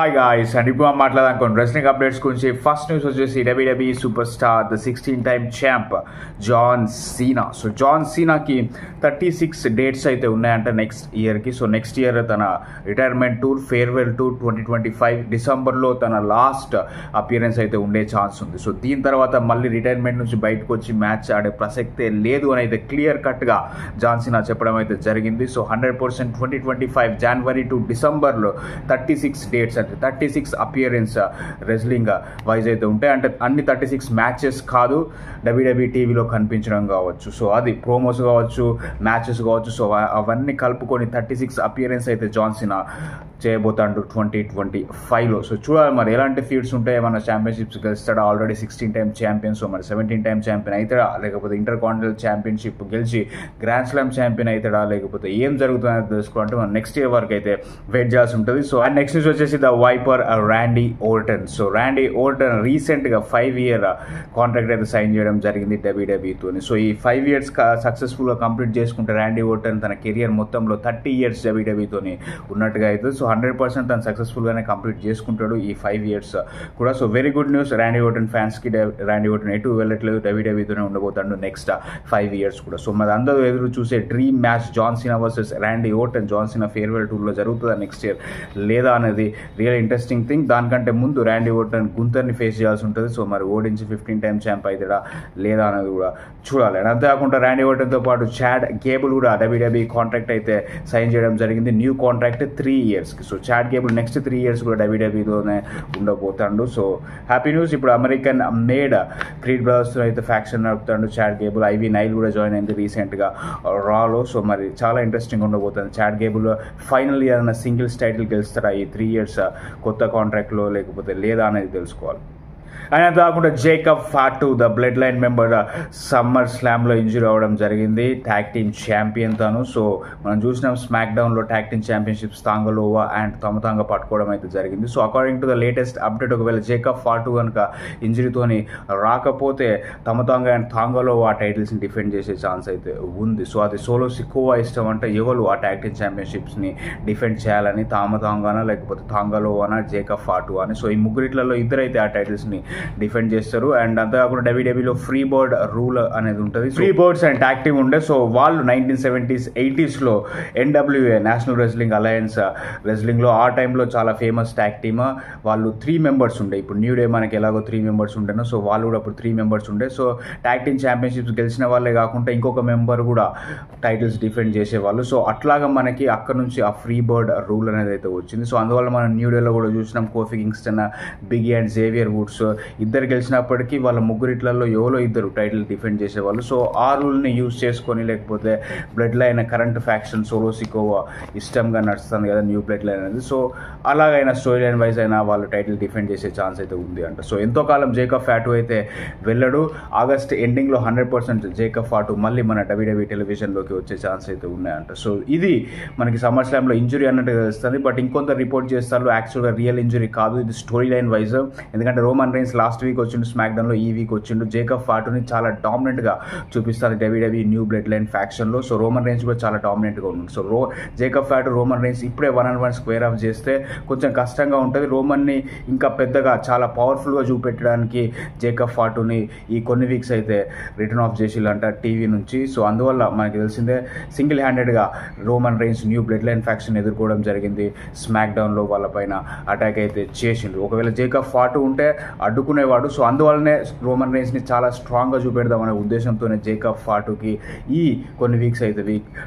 Hi guys and ఇప్పుడు మాట్లాడాలనుకోండి wrestling updates గురించి. ఫస్ట్ న్యూస్ వచ్చేసి WWE super star the 16 time champ John Cena. So John సీనాకి 36 dates అయితే ఉన్నాయంట నెక్స్ట్ ఇయర్కి. సో నెక్స్ట్ ఇయర్ తన రిటైర్మెంట్ టూర్ ఫేర్వెల్ టూర్ 2025 డిసెంబర్లో తన లాస్ట్ అపియరెన్స్ అయితే ఉండే ఛాన్స్ ఉంది. సో దీని తర్వాత మళ్ళీ రిటైర్మెంట్ నుంచి బయటకు వచ్చి మ్యాచ్ ఆడే ప్రసక్తే లేదు అని అయితే క్లియర్ కట్గా జాన్ సీనా చెప్పడం అయితే జరిగింది. సో 100% 2025 జనవరి టు డిసెంబర్లో 36 డేట్స్ అంటే 36 అపియరెన్స్ రెజ్లింగ్ వైజ్ అయితే ఉంటాయి. అంటే అన్ని 36 మ్యాచెస్ కాదు, WWE టీవీలో కనిపించడం కావచ్చు, సో అది ప్రోమోస్ కావచ్చు, మ్యాచెస్ కావచ్చు, సో అవన్నీ కలుపుకొని 36 అపియరెన్స్ అయితే జాన్ సీనా చేయబోతాడు 2025లో. సో చూడాలి మరి ఎలాంటి ఫీల్డ్స్ ఉంటాయి. మన ఛాంపియన్షిప్స్ గెలుస్తాడా, ఆల్రెడీ 16 టైమ్ ఛాంపియన్, సో మరి 17 టైమ్ ఛాంపియన్ అవుతాడా, లేకపోతే ఇంటర్ కాంటినెంటల్ ఛాంపియన్షిప్ గెలిచి గ్రాండ్ స్లామ్ ఛాంపియన్ అవుతాడా, లేకపోతే ఏం జరుగుతుందని తెలుసుకోవాలంటే మనం నెక్స్ట్ ఇయర్ వరకు అయితే వెయిట్ చేయాల్సి ఉంటుంది. సో అండ్ నెక్స్ట్ న్యూస్ వచ్చేసి the viper Randy Orton. So Randy Orton రీసెంట్గా 5 year కాంట్రాక్ట్ అయితే సైన్ చేయడం జరిగింది WWEతో. సో ఈ 5 years సక్సెస్ఫుల్గా కంప్లీట్ చేసుకుంటే ర్యాండీ ఓర్టన్ తన కెరియర్ మొత్తంలో 30 years WWEతో ఉన్నట్టుగా అయితే. సో 100% తను సక్సెస్ఫుల్గానే కంప్లీట్ చేసుకుంటాడు ఈ 5 years కూడా. So very good news Randy Orton ఫ్యాన్స్కి. ర్యాండీ ఓర్టన్ ఎటు వెళ్ళట్లేదు, WWEతోనే ఉండబోతాడు నెక్స్ట్ 5 years కూడా. సో మరి అందరూ ఎదురు చూసే dream match John Cena versus Randy Orton John Cena farewell టూర్లో జరుగుతుందా నెక్స్ట్ ఇయర్ లేదా అనేది రియల్ ఇంట్రెస్టింగ్ థింగ్. దానికంటే ముందు ర్యాండీ ఓర్టన్ గుంతర్ని ఫేస్ చేయాల్సి ఉంటుంది. సో మరి ఓడించి 15 టైమ్ ఛాంప్ అవుతాడా లేదా అనేది కూడా చూడాలి. అండ్ అంతేకాకుండా ర్యాండీ ఓర్టన్తో పాటు చాడ్ గేబుల్ కూడా WWE కాంట్రాక్ట్ అయితే సైన్ చేయడం జరిగింది, న్యూ కాంట్రాక్ట్ 3 yearsకి. So Chad Gable next 3 years కూడా WWEలోనే ఉండబోతాడు. So happy news. ఇప్పుడు అమెరికన్ మేడ్ క్రీడ్ బ్రదర్స్తో అయితే ఫ్యాక్షన్ నడుపుతాడు చాడ్ గేబుల్. ఐవీ నైల్ కూడా జాయిన్ అయింది రీసెంట్గా రాలో. సో మరి చాలా ఇంట్రెస్టింగ్ ఉండబోతుంది. చాడ్ గేబుల్ ఫైనల్ ఇయర్ అన్న సింగిల్స్ టైటిల్ గెలుస్తారా ఈ 3 years కొత్త కాంట్రాక్ట్లో లేకపోతే లేదా అనేది తెలుసుకోవాలి. అండ్ అది కాకుండా Jacob Fatu the bloodline member summer స్లామ్లో ఇంజూరీ అవ్వడం జరిగింది, ట్యాగ్ టీమ్ ఛాంపియన్ తను. సో మనం చూసినాం స్మాక్ డౌన్లో tag team championships Tonga Loa and Tama Tonga పట్టుకోవడం అయితే జరిగింది. So according to the latest update, ఒకవేళ జేకబ్ ఫాటు కనుక ఇంజరీతోని రాకపోతే తమతాంగ అండ్ తాంగలోవా టైటిల్స్ని డిఫెండ్ చేసే ఛాన్స్ అయితే ఉంది. సో అది సోలో సిక్కువా ఇష్టం అంటే ఎవరు ఆ ట్యాగ్ టీమ్ ఛాంపియన్షిప్స్ని డిఫెండ్ చేయాలని, తామతాంగానా లేకపోతే తాంగలోవానా జేకబ్ ఫాటు అని. సో ఈ ముగ్గురిట్లలో ఇద్దరైతే ఆ టైటిల్స్ని డిఫెండ్ చేస్తారు. అండ్ అంతేకాకుండా WWEలో ఫ్రీ బర్డ్ రూల్ అనేది ఉంటుంది. Free birds and tag team ఉండే. సో వాళ్ళు 1970s 80sలో NWA నేషనల్ రెజ్లింగ్ అలయన్స్ రెజ్లింగ్లో ఆ టైంలో చాలా ఫేమస్ ట్యాగ్ టీమ్. వాళ్ళు 3 members ఉండే. ఇప్పుడు న్యూ డే మనకి ఎలాగో 3 members ఉండేనో, సో వాళ్ళు కూడా అప్పుడు 3 members ఉండే. సో ట్యాగ్ టీమ్ ఛాంపియన్షిప్స్ గెలిచిన వాళ్ళే కాకుండా ఇంకొక మెంబర్ కూడా టైటిల్స్ డిఫెండ్ చేసేవాళ్ళు. సో అట్లాగా మనకి అక్కడ నుంచి ఆ ఫ్రీ బర్డ్ రూల్ అనేది అయితే వచ్చింది. సో అందువల్ల మనం న్యూ డేలో కూడా చూసినాం Kofi Kingston, Big E and Xavier Woods ఇద్దరు గెలిచినప్పటికీ వాళ్ళ ముగ్గురిట్లలో ఎవరో ఇద్దరు టైటిల్ డిఫెండ్ చేసేవాళ్ళు. సో ఆ రూల్ని యూజ్ చేసుకొని, లేకపోతే blood line current faction solo Sikoa ఇష్టంగా నడుస్తుంది కదా న్యూ బ్లడ్ లైన్ అనేది. సో అలాగైనా స్టోరీ లైన్ వైజ్ అయినా వాళ్ళు టైటిల్ డిఫెండ్ చేసే ఛాన్స్ అయితే ఉంది అంట. సో ఎంతో కాలం జేకబ్ ఫాటు అయితే వెళ్ళడు. ఆగస్ట్ ఎండింగ్లో 100% జేకబ్ ఫాటు మళ్ళీ మన WWE టెలివిజన్లోకి వచ్చే ఛాన్స్ అయితే ఉన్నాయంట. సో ఇది మనకి సమ్మర్ స్లామ్లో ఇంజురీ అన్నట్టు తెలుస్తుంది. బట్ ఇంకొంత రిపోర్ట్ చేస్తారు యాక్చువల్గా రియల్ ఇంజురీ కాదు, ఇది స్టోరీ లైన్ వైజ్. ఎందుకంటే రోమన్ రైన్స్ లాస్ట్ వీక్ వచ్చిండు స్మాక్ డౌన్లో, ఈ వీక్ వచ్చిండు. జేకబ్ ఫాటుని చాలా డామినెంట్గా చూపిస్తుంది WWE న్యూ బ్లడ్ లైన్ ఫ్యాక్షన్లో. సో రోమన్ రైన్స్ కూడా చాలా డామినెంట్గా ఉంది. So Jacob Fatu Roman Reigns ఇప్పుడే 1-on-1 స్క్వేర్ ఆఫ్ చేస్తే కొంచెం కష్టంగా ఉంటుంది. రోమన్ని ఇంకా పెద్దగా చాలా పవర్ఫుల్గా చూపెట్టడానికి జేకబ్ ఫాటుని ఈ కొన్ని వీక్స్ అయితే రిటర్న్ ఆఫ్ చేసిల్లంట టీవీ నుంచి. సో అందువల్ల మనకి తెలిసిందే సింగిల్ హ్యాండెడ్గా Roman Reigns new bloodline faction ఎదుర్కోవడం జరిగింది. స్మాక్ డౌన్లో వాళ్ళపైన అటాక్ అయితే చేసిండు. ఒకవేళ జేకబ్ ఫాటు ఉంటే అడ్డుకునేవాడు. సో అందువల్లనే రోమన్ రైన్స్ని చాలా స్ట్రాంగ్గా చూపెడదామనే ఉద్దేశంతోనే జేకబ్ ఫాటుకి ఈ కొన్ని వీక్స్ అయితే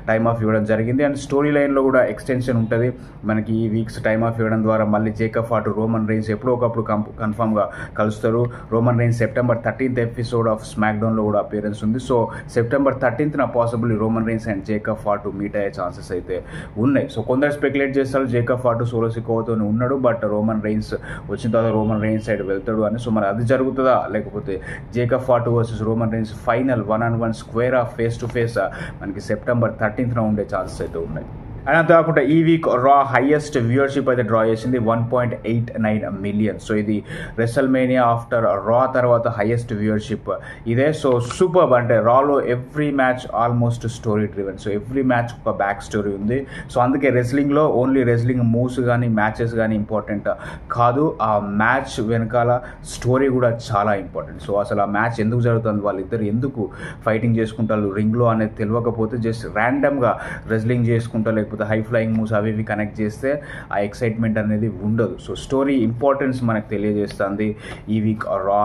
టైమ్ ఆఫ్ ఇవ్వడం జరిగింది. అండ్ స్టోరీ లైన్లో కూడా ఎక్స్టెన్షన్ ఉంటుంది మనకి. ఈ వీక్స్ టైమ్ ఆఫ్ ఇవ్వడం ద్వారా మళ్ళీ జేకబ్ ఫాటు రోమన్ రైన్స్ ఎప్పుడో ఒకప్పుడు కన్ఫర్మ్గా కలుస్తారు. Roman Reigns September 13th episode of smack డౌన్లో కూడా అపియరెన్స్ ఉంది. So September 13th possibly Roman Reigns and Jacob Fatu meet అయ్యే ఛాన్సెస్ అయితే ఉన్నాయి. సో కొందరు స్పెక్యులేట్ చేస్తారు జేకబ్ ఫాటు సోలో సికోవాతో ఉన్నాడు, బట్ రోమన్ రైన్స్ వచ్చిన తర్వాత రోమన్ రైన్స్ సైడ్ వెళ్తాడు అని. సో మరి అది జరుగుతుందా, లేకపోతే Jacob Fatu versus Roman Reigns final 1-on-1 square of face to face మనకి September 13th ఉండే ఛాన్సెస్ అయితే ఉన్నాయి. అండ్ అంతేకాకుండా ఈ వీక్ రా హైయెస్ట్ వ్యూవర్షిప్ అయితే డ్రా చేసింది 1.89 మిలియన్. సో ఇది రెసల్మేనియా ఆఫ్టర్ రా తర్వాత హైయెస్ట్ వ్యూవర్షిప్ ఇదే. So super. అంటే రాలో every match almost story driven. So every match ఒక బ్యాక్ స్టోరీ ఉంది. సో అందుకే రెస్లింగ్లో ఓన్లీ రెస్లింగ్ మూవ్స్ కానీ మ్యాచెస్ కానీ ఇంపార్టెంట్ కాదు, ఆ మ్యాచ్ వెనకాల స్టోరీ కూడా చాలా ఇంపార్టెంట్. సో అసలు ఆ మ్యాచ్ ఎందుకు జరుగుతుంది, వాళ్ళిద్దరు ఎందుకు ఫైటింగ్ చేసుకుంటారు రింగ్లో అనేది తెలియకపోతే జస్ట్ ర్యాండమ్గా రెస్లింగ్ చేసుకుంటా లేకపోతే హై ఫ్లయింగ్ మూవ్స్ అవి ఇవి కనెక్ట్ చేస్తే ఆ ఎక్సైట్మెంట్ అనేది ఉండదు. సో స్టోరీ ఇంపార్టెన్స్ మనకు తెలియజేస్తుంది ఈ week Raw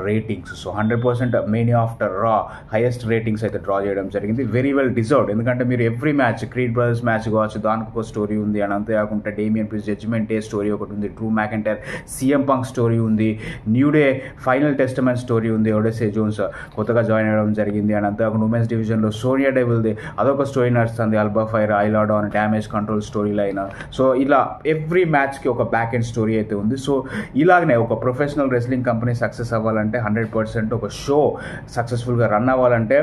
ratings. So 100% mania after Raw highest ratings అయితే డ్రా చేయడం జరిగింది. Very well deserved. ఎందుకంటే మీరు every match Creed brothers match కావచ్చు, దానికి ఒక స్టోరీ ఉంది. అండ్ అంతేకాకుండా Damian Priest Judgment Day story ఒకటి ఉంది, Drew McIntyre CM Punk story ఉంది, New Day Final Testament story ఉంది, ఒడెసే జోన్స్ కొత్తగా జాయిన్ అవ్వడం జరిగింది. అండ్ అంతేకాకుండా ఉమెన్స్ డివిజన్లో సోనియా డెవిల్ది అదొక స్టోరీ నడుస్తుంది, Alba Fyre Isla Dawn Damage Control storyline. So ఇలా ఎవ్రీ మ్యాచ్కి ఒక బ్యాక్ ఎండ్ స్టోరీ అయితే ఉంది. సో ఇలాగనే ఒక ప్రొఫెషనల్ రెస్లింగ్ కంపెనీ సక్సెస్ అవ్వాలంటే 100% ఒక షో సక్సెస్ఫుల్గా రన్ అవ్వాలంటే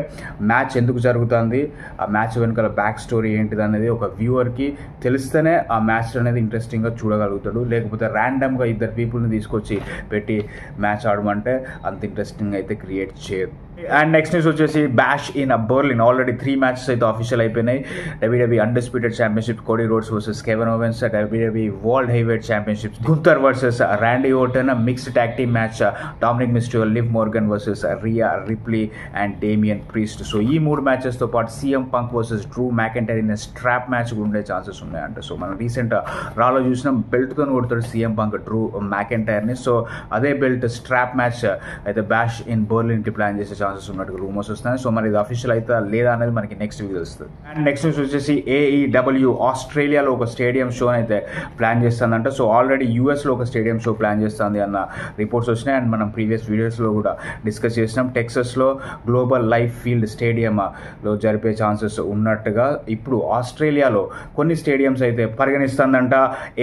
మ్యాచ్ ఎందుకు జరుగుతుంది, ఆ మ్యాచ్ వెనుకల బ్యాక్ స్టోరీ ఏంటిది అనేది ఒక వ్యూవర్కి తెలిస్తేనే ఆ మ్యాచ్ అనేది ఇంట్రెస్టింగ్గా చూడగలుగుతాడు. లేకపోతే ర్యాండమ్గా ఇద్దరు పీపుల్ని తీసుకొచ్చి పెట్టి మ్యాచ్ ఆడమంటే అంత ఇంట్రెస్టింగ్ అయితే క్రియేట్ చేయదు. అండ్ నెక్స్ట్ న్యూస్ వచ్చేసి Bash in Berlin. Already 3 matches అయితే ఆఫీషియల్ అయిపోయినాయి. WWE undisputed championship Cody Rhodes versus Kevin Owens, WWE world heavyweight championship Gunther versus Randy Orton, mixed tag team match Dominik Mysterio Liv Morgan versus Rhea Ripley and Damian Priest. So ఈ 3 మ్యాచెస్తో పాటు CM Punk versus Drew McIntyre in strap match కూడా ఉండే chances ఉన్నాయంట. So మనం recent రాలో చూసినాం, బెల్ట్తో కొడతాడు CM punk Drew మ్యాకెంటైర్ని. So అదే బెల్ట్ స్ట్రాప్ మ్యాచ్ అయితే బ్యాష్ ఇన్ బర్లిన్కి ప్లాన్ చేసే ఛాన్సెస్ ఉన్నట్టు రూమర్స్ వస్తున్నాయి. సో మరి ఇది అఫీషియల్ అయితే లేదా అనేది మనకి నెక్స్ట్ వీక్ తెలుస్తుంది. అండ్ నెక్స్ట్ న్యూస్ వచ్చేసి AEW ఆస్ట్రేలియాలో ఒక స్టేడియం షో అయితే ప్లాన్ చేస్తుందంట. సో ఆల్రెడీ యూఎస్లో ఒక స్టేడియం షో ప్లాన్ చేస్తుంది అన్న రిపోర్ట్స్ వచ్చినాయి. అండ్ మనం ప్రీవియస్ వీడియోస్లో కూడా డిస్కస్ చేసినాం. టెక్సస్లో గ్లోబల్ లైఫ్ ఫీల్డ్ స్టేడియంలో జరిపే ఛాన్సెస్ ఉన్నట్టుగా ఇప్పుడు ఆస్ట్రేలియాలో కొన్ని స్టేడియంస్ అయితే పరిగణిస్తుందంట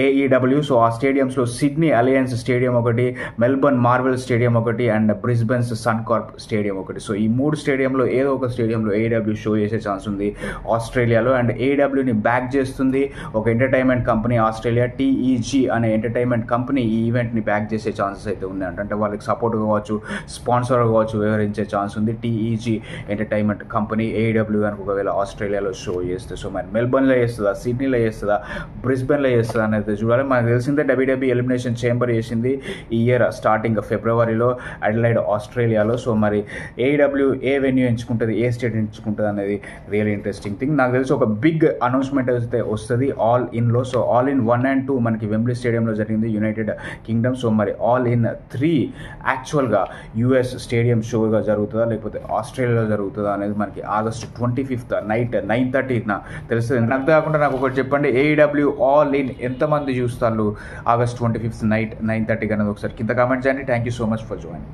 AEW. సో ఆ స్టేడియంస్లో సిడ్నీ అలయన్స్ స్టేడియం ఒకటి, మెల్బర్న్ మార్వెల్ స్టేడియం ఒకటి అండ్ బ్రిస్బెన్స్ సన్కార్ప్ స్టేడియం ఒకటి. సో ఈ 3 స్టేడియంలో ఏదో ఒక స్టేడియంలో AEW షో చేసే ఛాన్స్ ఉంది ఆస్ట్రేలియాలో. అండ్ AEWని బ్యాక్ చేస్తుంది ఒక ఎంటర్టైన్మెంట్ కంపెనీ ఆస్ట్రేలియా, TEG అనే ఎంటర్టైన్మెంట్ కంపెనీ ఈ ఈవెంట్ని బ్యాక్ చేసే ఛాన్సెస్ అయితే ఉన్నాయి. అంటే వాళ్ళకి సపోర్ట్ కావచ్చు, స్పాన్సర్ కావచ్చు, వ్యవహరించే ఛాన్స్ ఉంది TEG ఎంటర్టైన్మెంట్ కంపెనీ AEW కనుక ఒకవేళ ఆస్ట్రేలియాలో షో చేస్తే. సో మరి మెల్బర్న్లో చేస్తుందా, సిడ్నీలో చేస్తుందా, బ్రిస్బెన్లో చేస్తుందా అనేది చూడాలి. మనకు తెలిసిందే WWE ఎలిమినేషన్ చేంబర్ చేసింది ఈ ఇయర్ స్టార్టింగ్ ఫిబ్రవరిలో అడిలైడ్ ఆస్ట్రేలియాలో. సో మరి AEW ఏ వెన్యూ ఎంచుకుంటుంది, ఏ స్టేట్ ఎంచుకుంటుంది అనేది రియల్ ఇంట్రెస్టింగ్ థింగ్. నాకు తెలిసి ఒక బిగ్ అనౌన్స్మెంట్ అయితే వస్తుంది ఆల్ ఇన్లో. సో ఆల్ ఇన్ 1 and 2 మనకి వెంబ్లీ స్టేడియంలో జరిగింది యునైటెడ్ కింగ్డమ్. సో మరి ఆల్ ఇన్ 3 యాక్చువల్గా US స్టేడియం షోగా జరుగుతుందా లేకపోతే ఆస్ట్రేలియాలో జరుగుతుందా అనేది మనకి ఆగస్ట్ 25th నైట్ 9:30 తెలుస్తుంది. అంతేకాకుండా నాకు ఒకటి చెప్పండి, AEW ఆల్ ఇన్ ఎంతమంది చూస్తారు ఆగస్ట్ 25th నైట్ 9:30 అనేది ఒకసారి కింద కామెంట్ చేయండి. Thank you so much for joining.